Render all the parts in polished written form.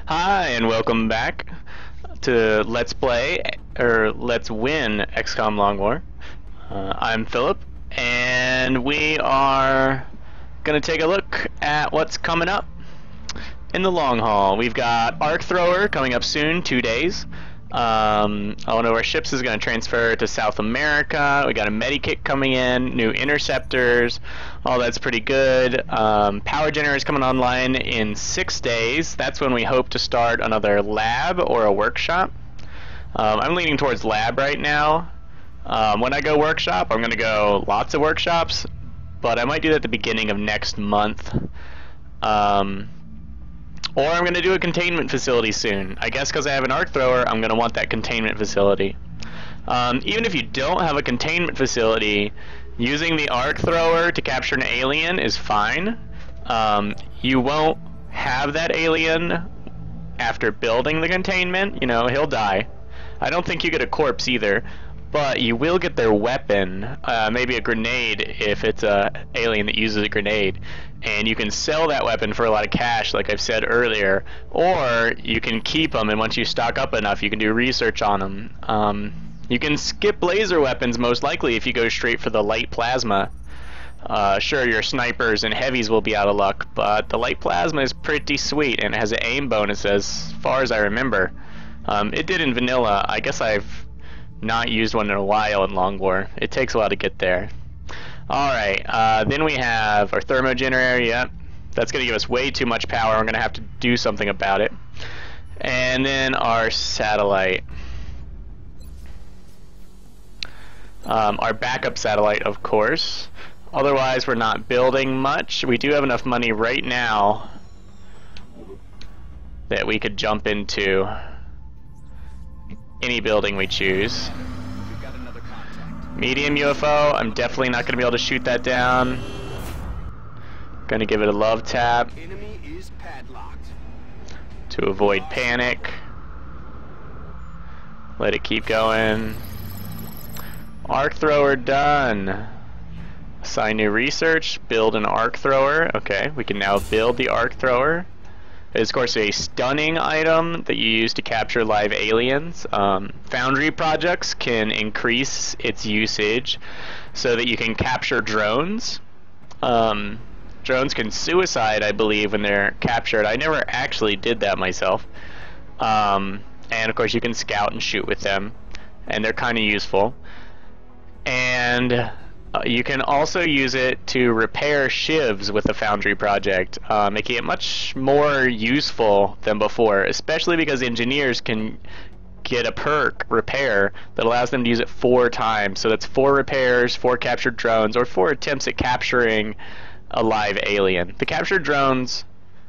Hi, and welcome back to Let's Play, or Let's Win XCOM Long War. I'm Philip, and we are going to take a look at what's coming up in the long haul. We've got Arc Thrower coming up soon, 2 days. One of our ships is going to transfer to South America. We got a medikit coming in, new interceptors. All that's pretty good. Power generators coming online in 6 days. That's when we hope to start another lab or a workshop. I'm leaning towards lab right now. When I go workshop, I'm going to go lots of workshops, but I might do that at the beginning of next month. Or I'm going to do a containment facility soon. I guess because I have an arc thrower, I'm going to want that containment facility. Even if you don't have a containment facility, using the arc thrower to capture an alien is fine. You won't have that alien after building the containment. You know, he'll die. I don't think you get a corpse either, but you will get their weapon, maybe a grenade if it's an alien that uses a grenade. And you can sell that weapon for a lot of cash, like I've said earlier, or you can keep them, and once you stock up enough, you can do research on them. You can skip laser weapons most likely if you go straight for the light plasma. Sure, your snipers and heavies will be out of luck, but the light plasma is pretty sweet, and it has an aim bonus as far as I remember. It did in vanilla. I guess I've not used one in a while in Long War. It takes a while to get there. Alright, then we have our thermo generator. Yep, that's going to give us way too much power. We're going to have to do something about it. And then our satellite. Our backup satellite, of course. Otherwise, we're not building much. We do have enough money right now that we could jump into any building we choose. Medium UFO, I'm definitely not going to be able to shoot that down. Going to give it a love tap Enemy is padlocked. to avoid panic. Let it keep going. Arc thrower done. Assign new research, build an arc thrower. Okay, we can now build the arc thrower. It is, of course, a stunning item that you use to capture live aliens. Foundry projects can increase its usage so that you can capture drones. Drones can suicide, I believe, when they're captured. I never actually did that myself. And, of course, you can scout and shoot with them, and they're kind of useful. And you can also use it to repair shivs with the Foundry project, making it much more useful than before, especially because engineers can get a perk, repair, that allows them to use it 4 times. So that's 4 repairs, 4 captured drones, or 4 attempts at capturing a live alien. The captured drones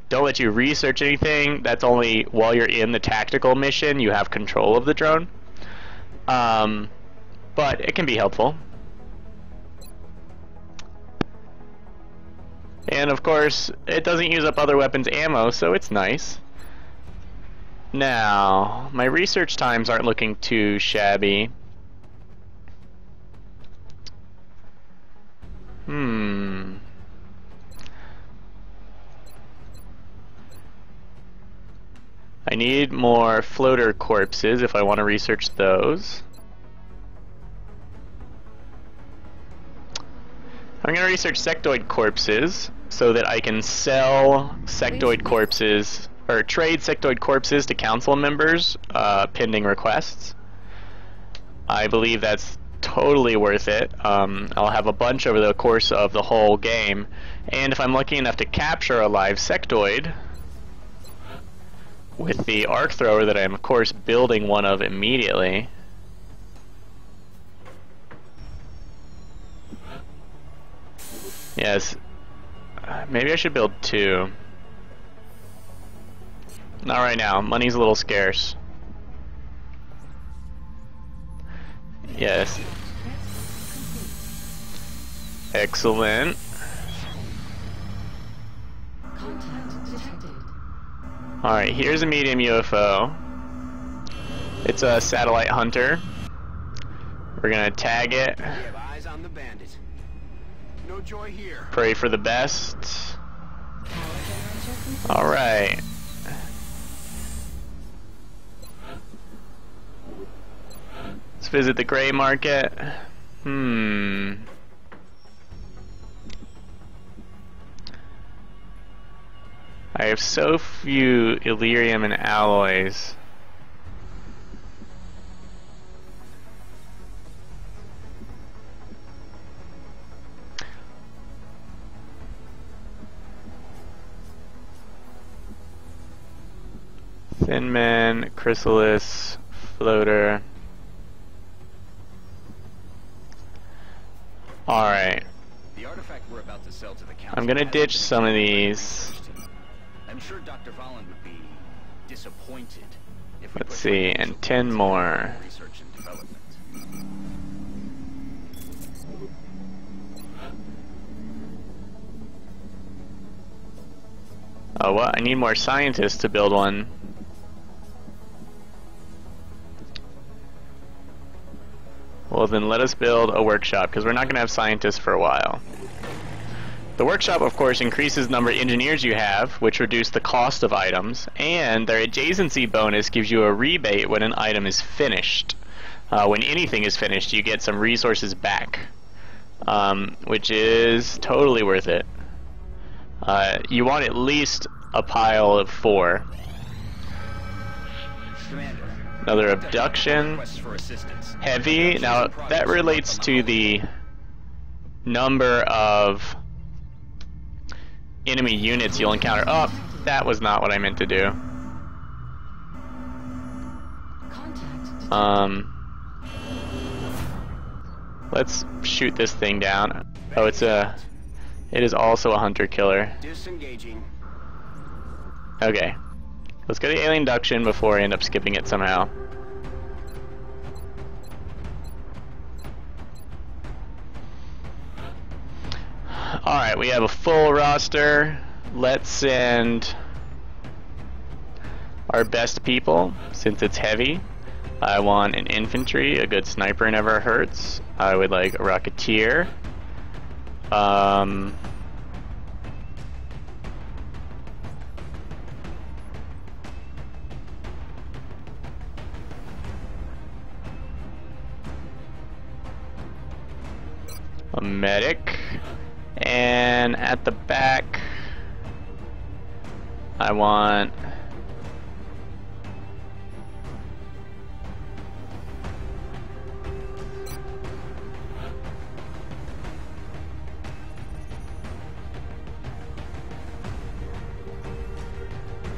don't let you research anything. That's only while you're in the tactical mission, you have control of the drone. But it can be helpful. And of course, it doesn't use up other weapons' ammo, so it's nice. Now, my research times aren't looking too shabby. I need more floater corpses if I want to research those. I'm going to research sectoid corpses so that I can sell sectoid corpses, or trade sectoid corpses to council members, pending requests. I believe that's totally worth it. I'll have a bunch over the course of the whole game, and if I'm lucky enough to capture a live sectoid with the arc thrower that I'm of course building one of immediately. Yes, maybe I should build 2. Not right now, money's a little scarce. Yes. Excellent. Alright, here's a medium UFO. It's a satellite hunter. We're gonna tag it. We have eyes on the bandit. No joy here. Pray for the best. Alright. visit the gray market. I have so few Illyrium and alloys. Thin Man, Chrysalis, Floater. Alright. The artifact we're about to sell to the council. I'm gonna ditch some of these. I'm sure Dr. Volland would be disappointed if we Let's see, and 10 more. Research and development. Oh, what? I need more scientists to build one. Well, then let us build a workshop, because we're not going to have scientists for a while. The workshop, of course, increases the number of engineers you have, which reduce the cost of items, and their adjacency bonus gives you a rebate when an item is finished. When anything is finished, you get some resources back, which is totally worth it. You want at least a pile of 4. Commander, Another abduction. requests for assistance. Heavy. Now, that relates to the number of enemy units you'll encounter. Oh, that was not what I meant to do. Let's shoot this thing down. Oh, it is also a hunter killer. Disengaging. Okay. Let's go to alien induction before I end up skipping it somehow. Alright, we have a full roster. Let's send our best people, since it's heavy. I want an infantry, a good sniper never hurts. I would like a rocketeer. A medic. And at the back, I want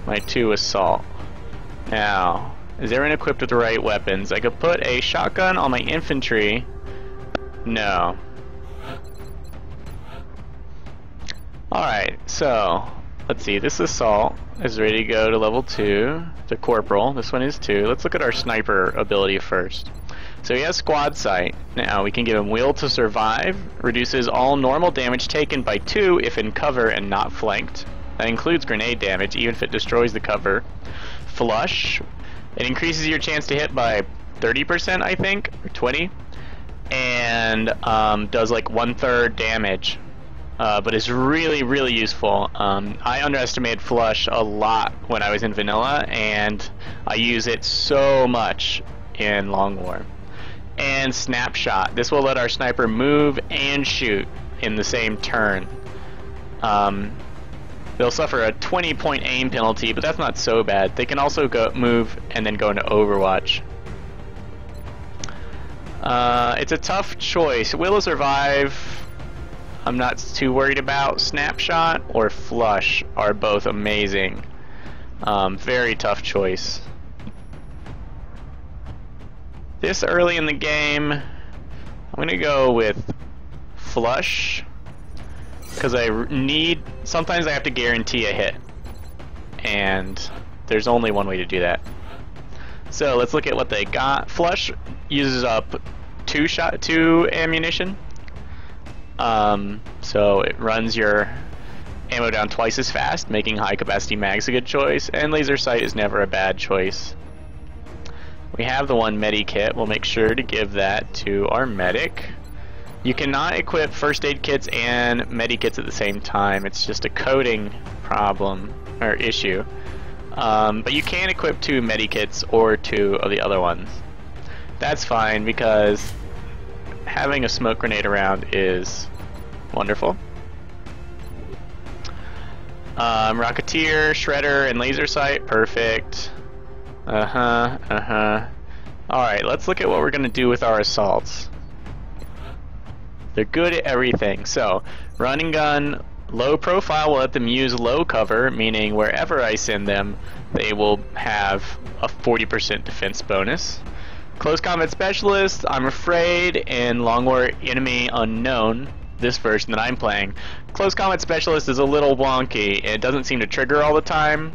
my 2 assault. Now, is everyone equipped with the right weapons? I could put a shotgun on my infantry. No. Alright, so let's see, this assault is ready to go to level 2, to corporal. This one is 2. Let's look at our sniper ability first. So he has squad sight. Now we can give him will to survive, reduces all normal damage taken by 2 if in cover and not flanked. That includes grenade damage, even if it destroys the cover. Flush, it increases your chance to hit by 30%, I think, or 20, and does like 1/3 damage. But it's really, really useful. I underestimated Flush a lot when I was in Vanilla, and I use it so much in Long War. And Snapshot. This will let our sniper move and shoot in the same turn. They'll suffer a 20-point aim penalty, but that's not so bad. They can also move and then go into Overwatch. It's a tough choice. Will to survive, I'm not too worried about. Snapshot or Flush are both amazing. Very tough choice. This early in the game, I'm going to go with Flush, because sometimes I have to guarantee a hit, and there's only one way to do that. So let's look at what they got. Flush uses up 2 ammunition. So it runs your ammo down twice as fast, making high capacity mags a good choice, and laser sight is never a bad choice. We have the one medi kit. We'll make sure to give that to our medic. You cannot equip first aid kits and medi kits at the same time. It's just a coding problem or issue. But you can equip 2 medi kits or 2 of the other ones. that's fine because having a smoke grenade around is wonderful. Rocketeer, Shredder, and Laser Sight, perfect. Alright, let's look at what we're going to do with our assaults. They're good at everything. So, run and gun, low profile will let them use low cover, meaning wherever I send them, they will have a 40% defense bonus. Close combat specialist, I'm afraid, in Long War Enemy Unknown, this version that I'm playing, close combat specialist is a little wonky. It doesn't seem to trigger all the time.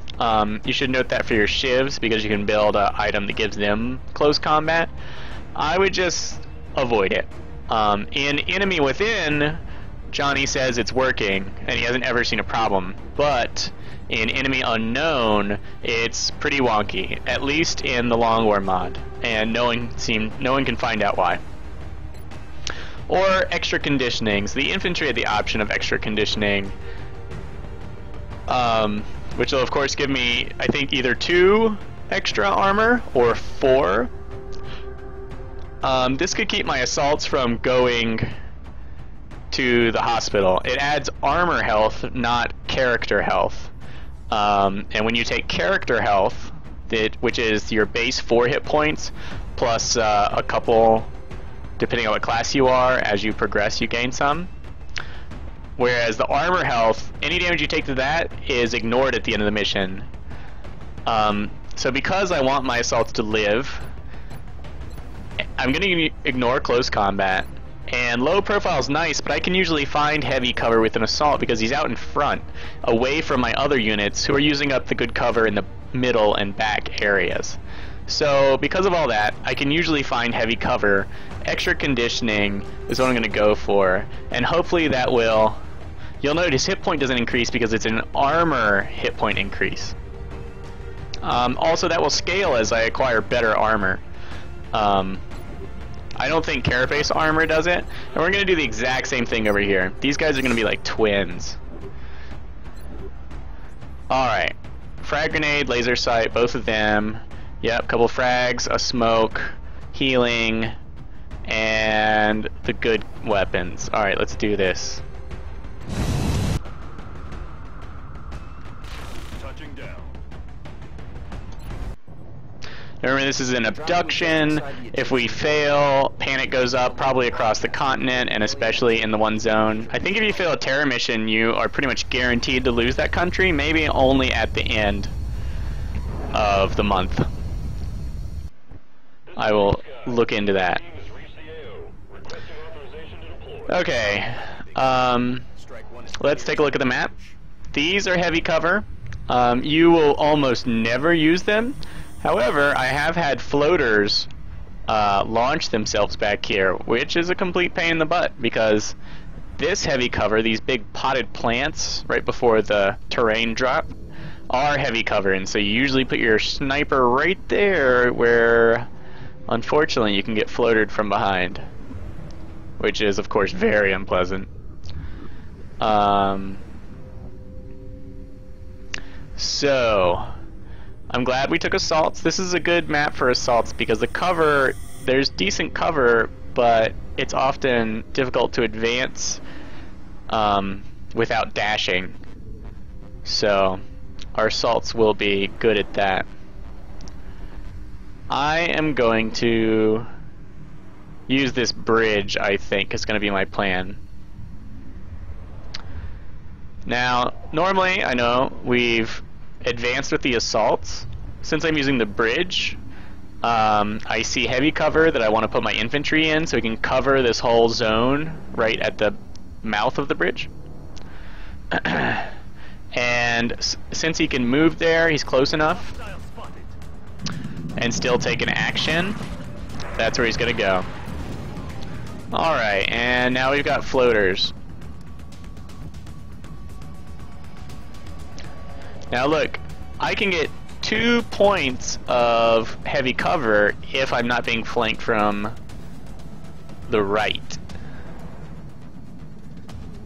You should note that for your shivs because you can build an item that gives them close combat. I would just avoid it. In Enemy Within, Johnny says it's working and he hasn't ever seen a problem, but in Enemy Unknown it's pretty wonky, at least in the Long War mod, and no one can find out why. Or extra conditionings. The infantry had the option of extra conditioning, which will of course give me, I think, either 2 extra armor or 4. This could keep my assaults from going to the hospital. It adds armor health, not character health. And when you take character health, which is your base 4 hit points, plus a couple, depending on what class you are, as you progress you gain some. Whereas the armor health, any damage you take to that is ignored at the end of the mission. So because I want my assaults to live, I'm going to ignore close combat. And low profile is nice, but I can usually find heavy cover with an assault because he's out in front, away from my other units who are using up the good cover in the middle and back areas. So because of all that, I can usually find heavy cover. Extra conditioning is what I'm going to go for, and hopefully that will... You'll note his hit point doesn't increase because it's an armor hit point increase. Also, that will scale as I acquire better armor. I don't think Carapace armor does it, and we're going to do the exact same thing over here. These guys are going to be like twins. Alright, frag grenade, laser sight, both of them. Yep, couple frags, a smoke, healing, and the good weapons. Alright, let's do this. Touching down. Remember, this is an abduction. If we fail, panic goes up probably across the continent, and especially in the one zone. I think if you fail a terror mission, you are pretty much guaranteed to lose that country, maybe only at the end of the month. I will look into that. Okay, let's take a look at the map. These are heavy cover. You will almost never use them. However, I have had floaters launch themselves back here, which is a complete pain in the butt because this heavy cover, these big potted plants right before the terrain drop, are heavy cover, and so you usually put your sniper right there where, unfortunately, you can get floated from behind, which is, of course, very unpleasant. So... I'm glad we took assaults. This is a good map for assaults because the cover, there's decent cover, but it's often difficult to advance without dashing. So our assaults will be good at that. I am going to use this bridge, I think, is going to be my plan. Now, normally, I know we've advanced with the assaults. Since I'm using the bridge, I see heavy cover that I want to put my infantry in so we can cover this whole zone right at the mouth of the bridge. And since he can move there, he's close enough and still take an action, that's where he's gonna go. Alright, and now we've got floaters. Now look, I can get 2 points of heavy cover if I'm not being flanked from the right.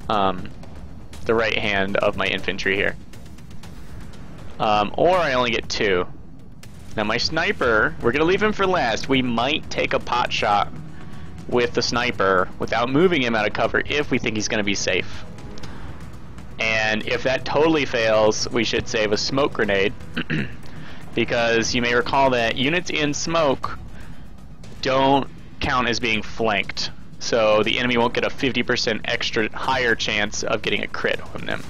The right hand of my infantry here. Or I only get 2. Now my sniper, we're gonna leave him for last. We might take a pot shot with the sniper without moving him out of cover if we think he's gonna be safe. And if that totally fails, we should save a smoke grenade. Because you may recall that units in smoke don't count as being flanked. So the enemy won't get a 50% extra higher chance of getting a crit on them.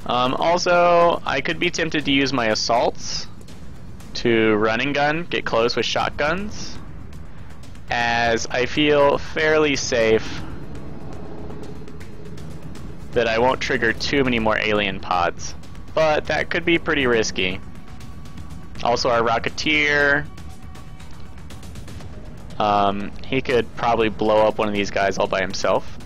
Also, I could be tempted to use my assaults to run and gun, get close with shotguns, as I feel fairly safe that I won't trigger too many more alien pods. But that could be pretty risky. Also, our Rocketeer, he could probably blow up one of these guys all by himself.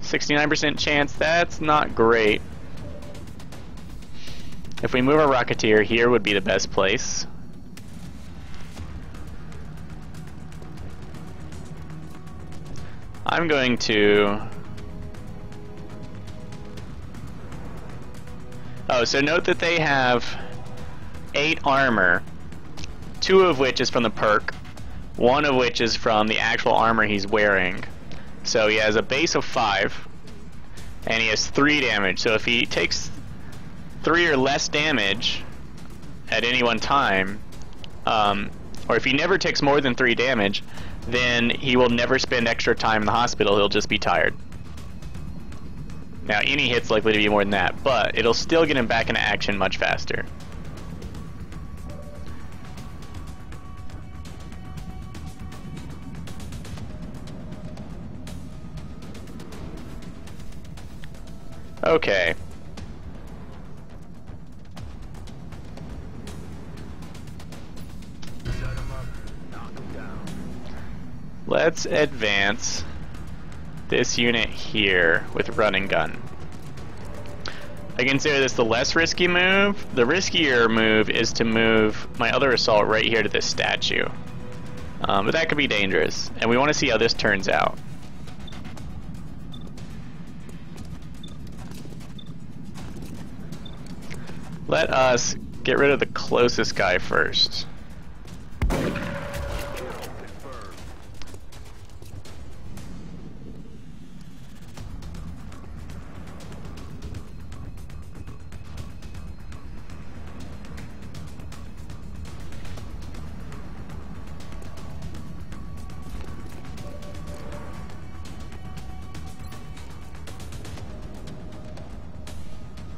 69% chance, that's not great. If we move our Rocketeer, here would be the best place. I'm going to... Oh, so note that they have 8 armor, 2 of which is from the perk, 1 of which is from the actual armor he's wearing. So he has a base of 5, and he has 3 damage. So if he takes 3 or less damage at any one time, or if he never takes more than 3 damage, then he will never spend extra time in the hospital, he'll just be tired. Now, any hit's likely to be more than that, but it'll still get him back into action much faster. Okay. Let's advance this unit here with run and gun. I consider this the less risky move. The riskier move is to move my other assault right here to this statue. But that could be dangerous, and we want to see how this turns out. Let us get rid of the closest guy first.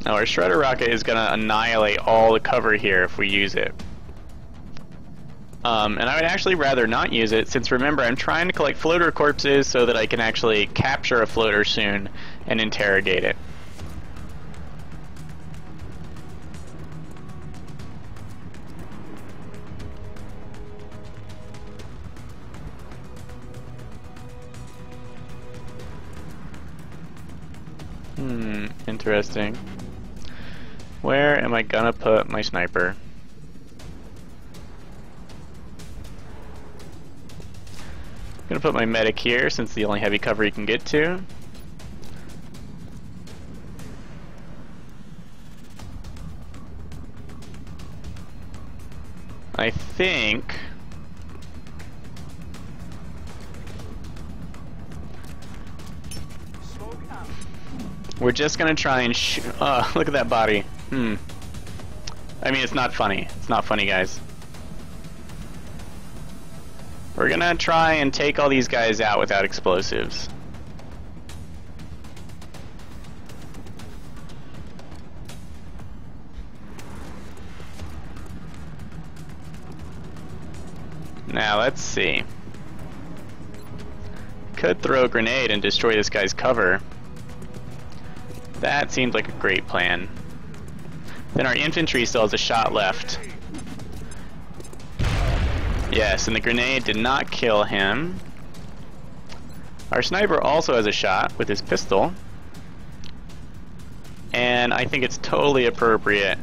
Now our Shredder Rocket is going to annihilate all the cover here if we use it. And I would actually rather not use it, since remember I'm trying to collect floater corpses so that I can actually capture a floater soon and interrogate it. Interesting. Where am I gonna put my sniper? I'm gonna put my medic here since it's the only heavy cover you can get to. I think we're just gonna try and shoot. Look at that body. I mean, it's not funny. It's not funny, guys. We're gonna try and take all these guys out without explosives. Now, let's see. Could throw a grenade and destroy this guy's cover. That seems like a great plan. Then our infantry still has a shot left. Yes, and the grenade did not kill him. Our sniper also has a shot with his pistol. And I think it's totally appropriate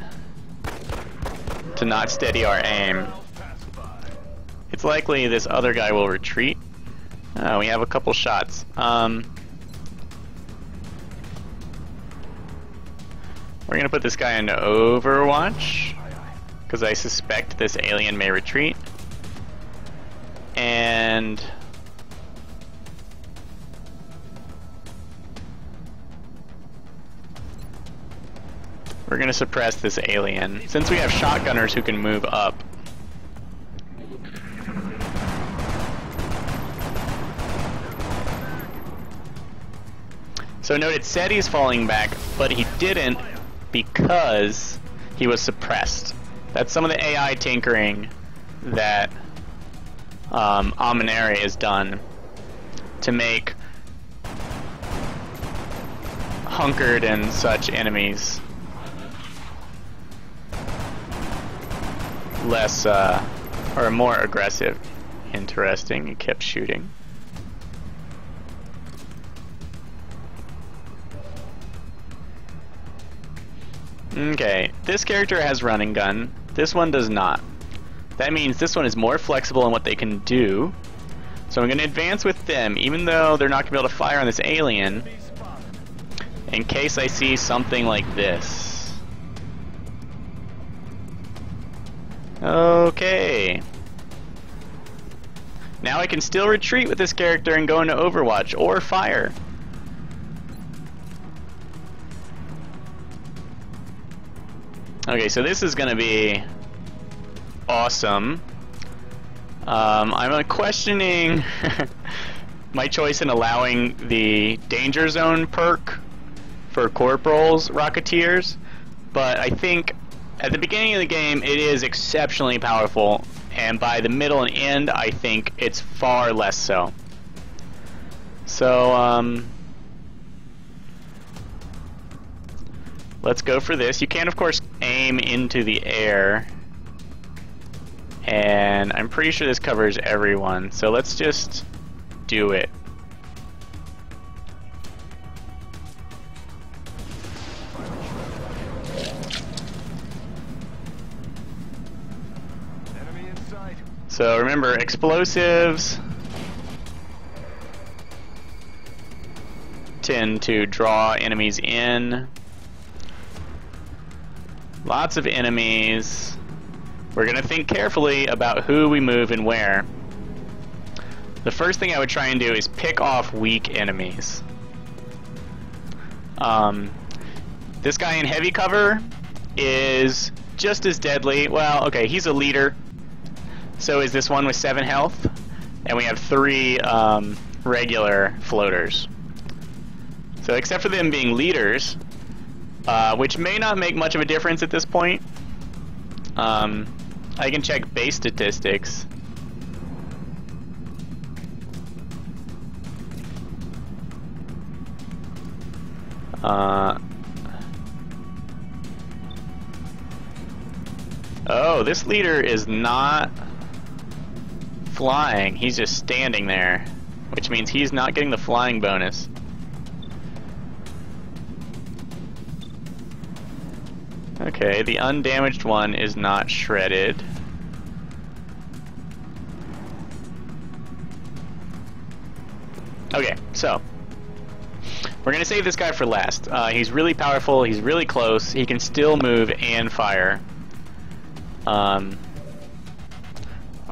to not steady our aim. It's likely this other guy will retreat. Oh, we have a couple shots. We're gonna put this guy into Overwatch, because I suspect this alien may retreat. And we're gonna suppress this alien, since we have shotgunners who can move up. So note it said he's falling back, but he didn't because he was suppressed. That's some of the AI tinkering that Amanere has done to make hunkered and such enemies less, or more aggressive. Interesting, he kept shooting. Okay, this character has running gun, this one does not. That means this one is more flexible in what they can do. So I'm going to advance with them, even though they're not going to be able to fire on this alien, in case I see something like this. Okay. Now I can still retreat with this character and go into Overwatch, or fire. Okay, so this is going to be awesome. I'm questioning my choice in allowing the Danger Zone perk for Corporals Rocketeers, but I think at the beginning of the game it is exceptionally powerful, and by the middle and end I think it's far less so. So, let's go for this. You can, of course, aim into the air, and I'm pretty sure this covers everyone, so let's just do it. Enemy in sight. So remember, explosives tend to draw enemies in. Lots of enemies. We're going to think carefully about who we move and where. The first thing I would try and do is pick off weak enemies. This guy in heavy cover is just as deadly. Well, okay, he's a leader. So is this one with 7 health. And we have 3 regular floaters. So except for them being leaders, which may not make much of a difference at this point. I can check base statistics. Oh, this leader is not flying. He's just standing there, which means he's not getting the flying bonus. Okay, the undamaged one is not shredded. Okay, so we're gonna save this guy for last. He's really powerful, he's really close, he can still move and fire. Our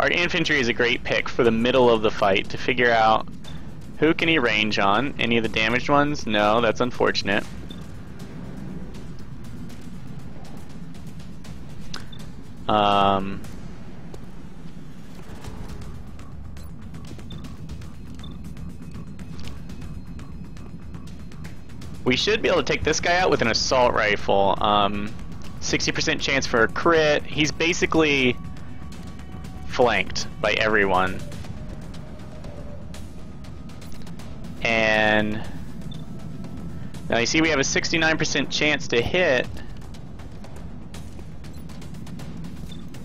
infantry is a great pick for the middle of the fight to figure out who can he range on. Any of the damaged ones? No, that's unfortunate. We should be able to take this guy out with an assault rifle. 60% chance for a crit. He's basically flanked by everyone. And now you see we have a 69% chance to hit.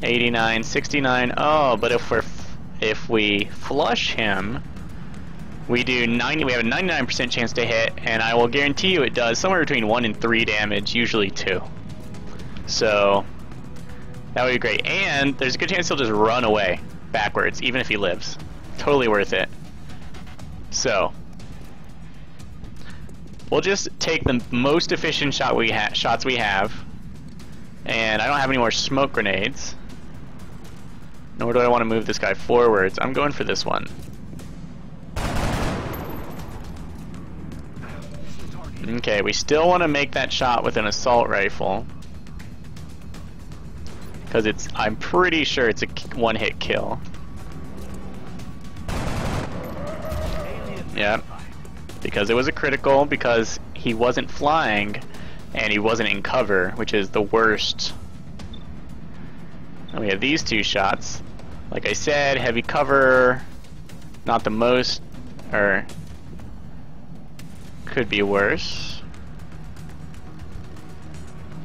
89, 69. Oh, but if we flush him, we do 90. We have a 99% chance to hit, and I will guarantee you it does somewhere between 1 and 3 damage, usually 2. So that would be great. And there's a good chance he'll just run away backwards, even if he lives. Totally worth it. So We'll just take the most efficient shots we have. And I don't have any more smoke grenades. Nor do I want to move this guy forwards. I'm going for this one. Okay, we still want to make that shot with an assault rifle. Because I'm pretty sure it's a one-hit kill. Yep. Because it was a critical, because he wasn't flying, and he wasn't in cover, which is the worst. And we have these two shots. Like I said, heavy cover, not the most, or could be worse.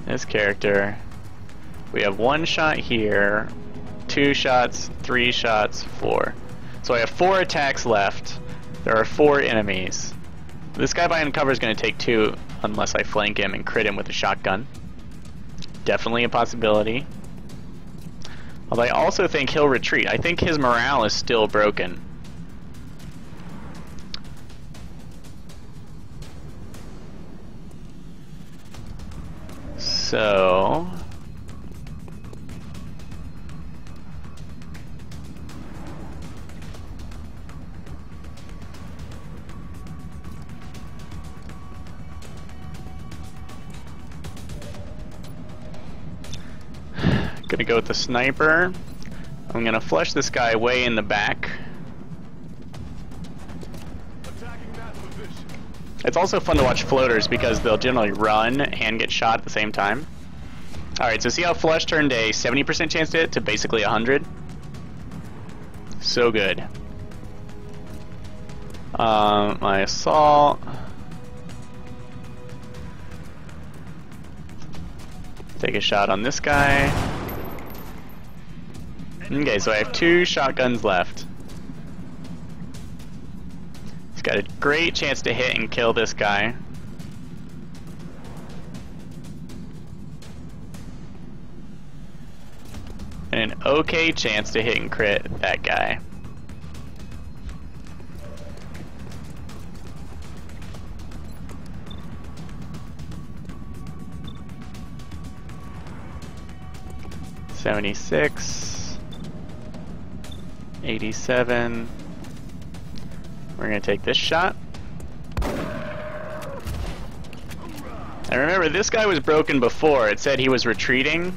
This character, we have one shot here, 2 shots, 3 shots, 4. So I have 4 attacks left. There are 4 enemies. This guy behind cover is going to take 2 unless I flank him and crit him with a shotgun. Definitely a possibility. Although I also think he'll retreat. I think his morale is still broken. So... gonna go with the sniper. I'm gonna flush this guy way in the back. It's also fun to watch floaters because they'll generally run and get shot at the same time. Alright, so see how flush turned a 70% chance to hit to basically 100? So good. My assault. Take a shot on this guy. Okay, so I have 2 shotguns left. He's got a great chance to hit and kill this guy. And an okay chance to hit and crit that guy. $76. 87. We're gonna take this shot. And remember, this guy was broken before. It said he was retreating.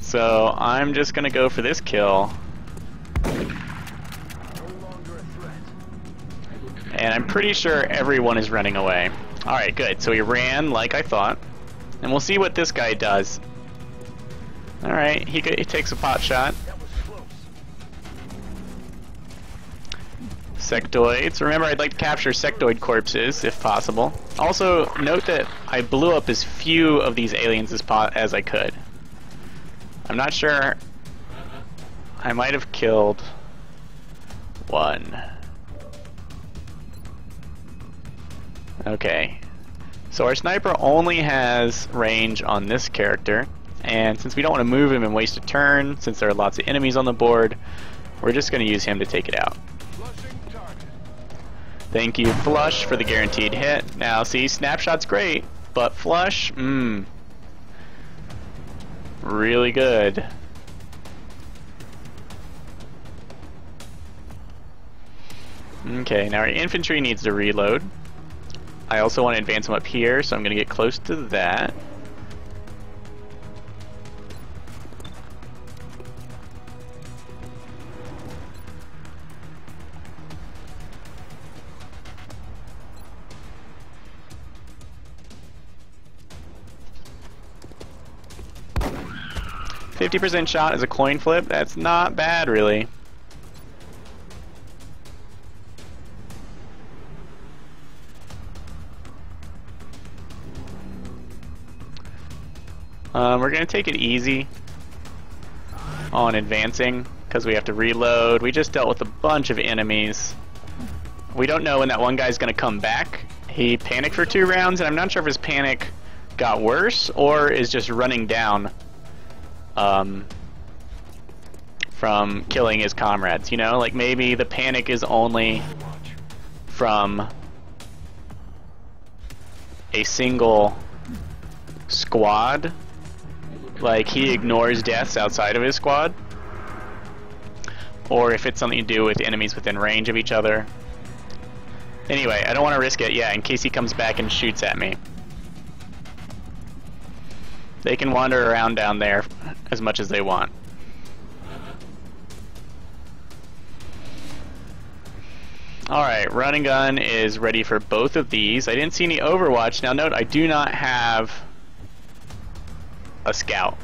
So I'm just gonna go for this kill. And I'm pretty sure everyone is running away. Alright, good. So he ran like I thought. And we'll see what this guy does. Alright, he takes a pot shot. Sectoids. Remember, I'd like to capture sectoid corpses if possible. Also, note that I blew up as few of these aliens as I could. I'm not sure. I might have killed 1. Okay. So our sniper only has range on this character, and since we don't want to move him and waste a turn, since there are lots of enemies on the board, we're just going to use him to take it out. Thank you, Flush, for the guaranteed hit. Now, see, Snapshot's great, but Flush, really good. Okay, now our infantry needs to reload. I also want to advance them up here, so I'm going to get close to that. %50 shot is a coin flip. That's not bad, really. We're going to take it easy on advancing because we have to reload. We just dealt with a bunch of enemies. We don't know when that one guy's going to come back. He panicked for 2 rounds, and I'm not sure if his panic got worse or is just running down from killing his comrades, you know? Like, maybe the panic is only from a single squad. Like, he ignores deaths outside of his squad. Or if it's something to do with enemies within range of each other. Anyway, I don't want to risk it, yeah, in case he comes back and shoots at me. They can wander around down there as much as they want. Alright, run and gun is ready for both of these. I didn't see any Overwatch. Now note, I do not have a scout.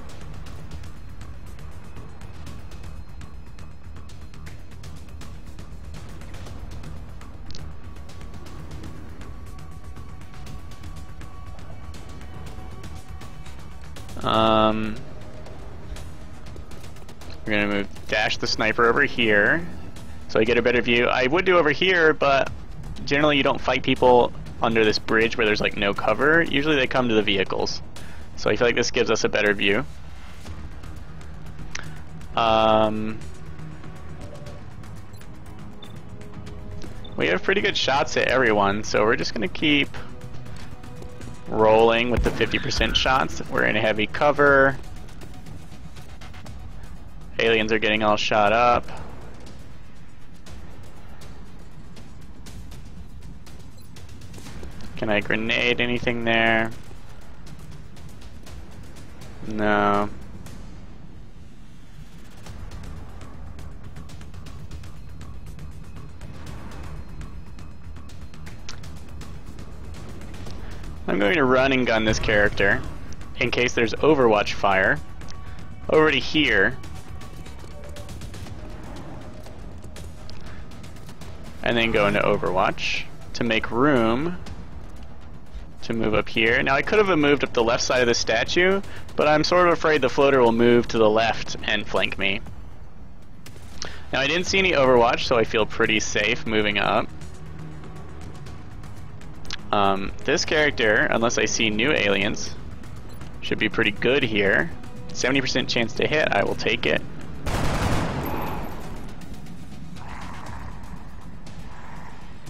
We're gonna dash the sniper over here so I get a better view. I would do over here, but generally you don't fight people under this bridge where there's like no cover. Usually they come to the vehicles. So I feel like this gives us a better view. We have pretty good shots at everyone, so we're just gonna keep rolling with the 50% shots. We're in heavy cover. Aliens are getting all shot up. Can I grenade anything there? No. I'm going to run and gun this character in case there's Overwatch fire. Over to here. And then go into Overwatch to make room to move up here. Now I could have moved up the left side of the statue, but I'm sort of afraid the floater will move to the left and flank me. Now I didn't see any Overwatch, so I feel pretty safe moving up. This character, unless I see new aliens, should be pretty good here. 70% chance to hit, I will take it.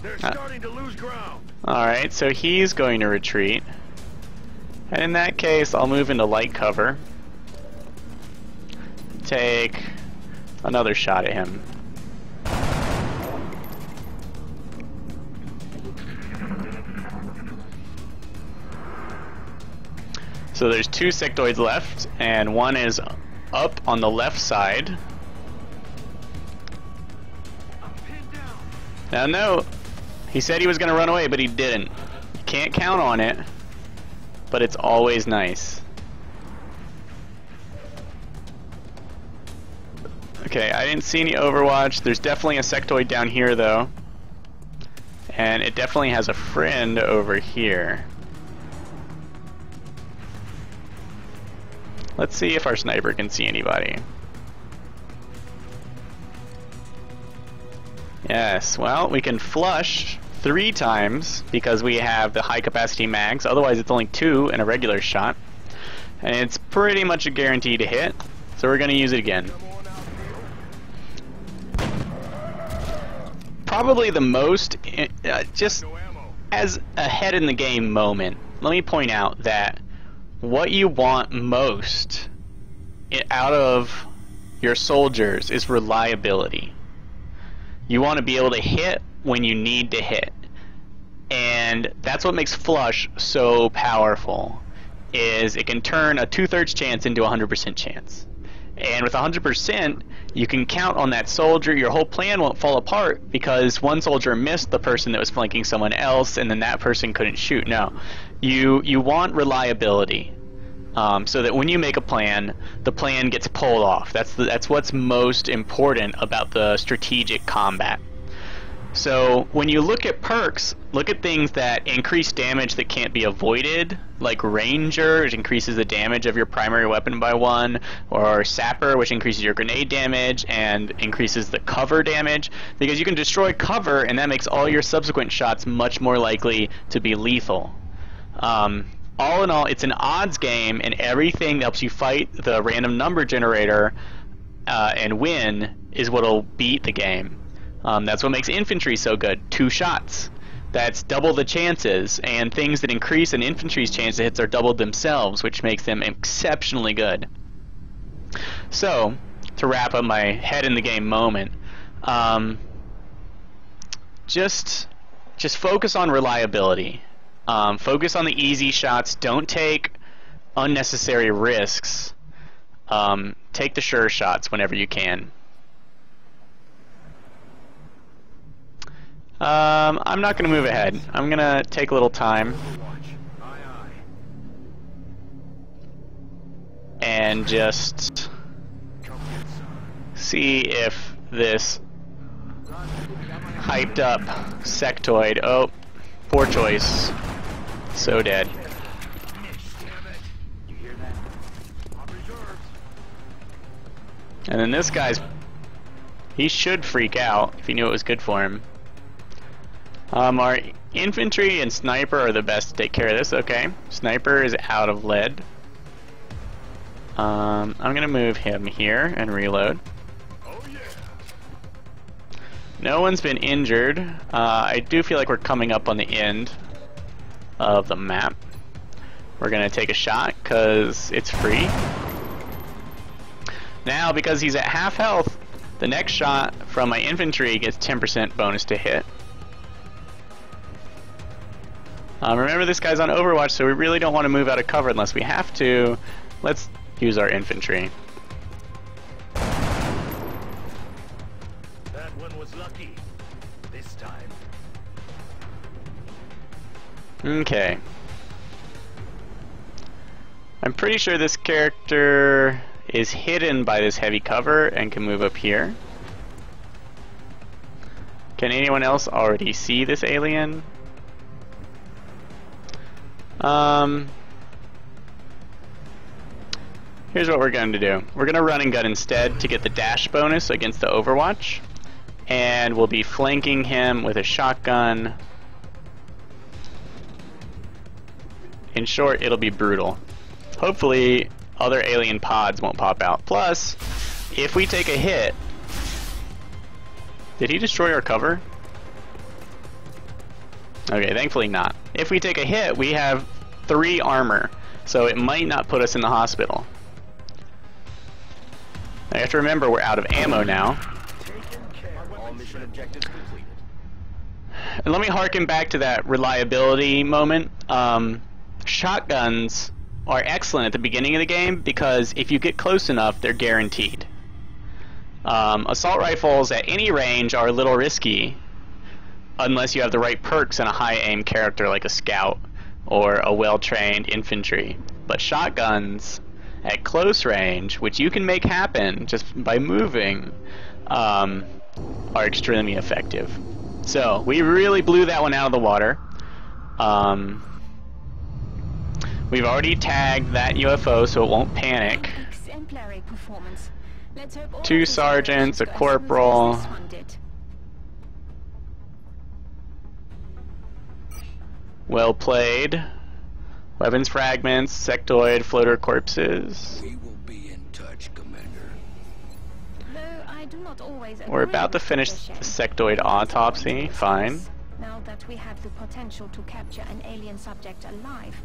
They're starting to lose ground. Alright, so he's going to retreat. And in that case, I'll move into light cover. Take another shot at him. So there's two sectoids left, and one is up on the left side. Now no, he said he was going to run away, but he didn't. You can't count on it, but it's always nice. Okay, I didn't see any Overwatch. There's definitely a sectoid down here though. And it definitely has a friend over here. Let's see if our sniper can see anybody. Yes, well, we can flush 3 times because we have the high capacity mags. Otherwise it's only 2 in a regular shot. And it's pretty much a guarantee to hit. So we're going to use it again. Probably the most, just as a head in the game moment, let me point out that what you want most out of your soldiers is reliability. You want to be able to hit when you need to hit. And that's what makes flush so powerful, is it can turn a 2/3 chance into a 100% chance. And with 100%, you can count on that soldier. Your whole plan won't fall apart because one soldier missed the person that was flanking someone else, and then that person couldn't shoot. No, you want reliability, so that when you make a plan, the plan gets pulled off. That's what's most important about the strategic combat. So when you look at perks, look at things that increase damage that can't be avoided, like Ranger, which increases the damage of your primary weapon by 1, or Sapper, which increases your grenade damage and increases the cover damage, because you can destroy cover and that makes all your subsequent shots much more likely to be lethal. All in all, it's an odds game, and everything that helps you fight the random number generator and win is what will beat the game. That's what makes infantry so good. 2 shots. that's double the chances, and things that increase an infantry's chance of hits are doubled themselves, which makes them exceptionally good. So, to wrap up my head in the game moment, just focus on reliability. Focus on the easy shots. Don't take unnecessary risks. Take the sure shots whenever you can. I'm not going to move ahead. I'm going to take a little time and just see if this hyped up sectoid. Oh, poor choice. So dead. And then this guy's... he should freak out if he knew it was good for him. Our infantry and sniper are the best to take care of this. Okay, sniper is out of lead. I'm gonna move him here and reload. No one's been injured. I do feel like we're coming up on the end of the map. We're gonna take a shot because it's free. Now, because he's at half health, the next shot from my infantry gets 10% bonus to hit. Remember, this guy's on Overwatch, so we really don't want to move out of cover unless we have to. Let's use our infantry. That one was lucky. This time. Okay. I'm pretty sure this character is hidden by this heavy cover and can move up here. Can anyone else already see this alien? Here's what we're going to do. We're going to run and gun instead to get the dash bonus against the Overwatch. And we'll be flanking him with a shotgun. In short, it'll be brutal. Hopefully, other alien pods won't pop out. Plus, if we take a hit... Did he destroy our cover? Okay, thankfully not. If we take a hit, we have 3 armor, so it might not put us in the hospital. I have to remember we're out of ammo now. All mission objectives completed. And let me harken back to that reliability moment. Shotguns are excellent at the beginning of the game because if you get close enough, they're guaranteed. Assault rifles at any range are a little risky unless you have the right perks and a high aim character like a scout or a well-trained infantry. But shotguns at close range, which you can make happen just by moving, are extremely effective. So we really blew that one out of the water. We've already tagged that UFO so it won't panic. 2 sergeants, a corporal. Well played. Weapons fragments, sectoid, floater corpses. We will be in touch, Commander. We're about to finish the sectoid autopsy. Fine. Now that we have the potential to capture an alien subject alive,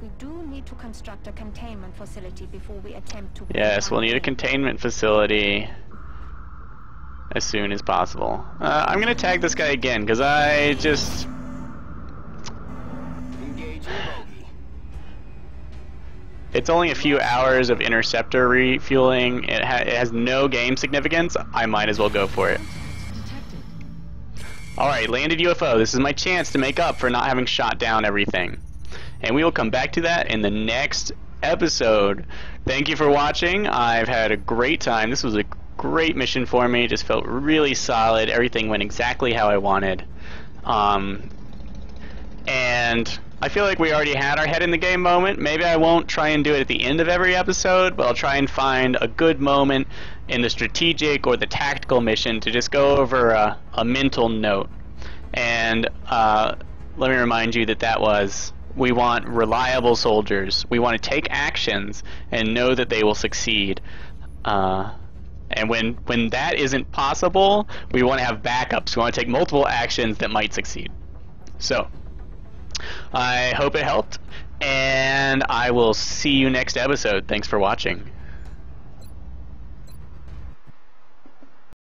we do need to construct a containment facility before we attempt to... Yes, we'll need a containment facility as soon as possible. I'm gonna tag this guy again, because I just... It's only a few hours of interceptor refueling. It has no game significance. I might as well go for it. Alright, landed UFO. This is my chance to make up for not having shot down everything. And we will come back to that in the next episode. Thank you for watching. I've had a great time. This was a great mission for me. Just felt really solid. Everything went exactly how I wanted. And I feel like we already had our head in the game moment. Maybe I won't try and do it at the end of every episode, but I'll try and find a good moment in the strategic or the tactical mission to just go over a mental note. And let me remind you that was, we want reliable soldiers. We want to take actions and know that they will succeed. And when that isn't possible, we want to have backups. We want to take multiple actions that might succeed. So, I hope it helped, and I will see you next episode. Thanks for watching.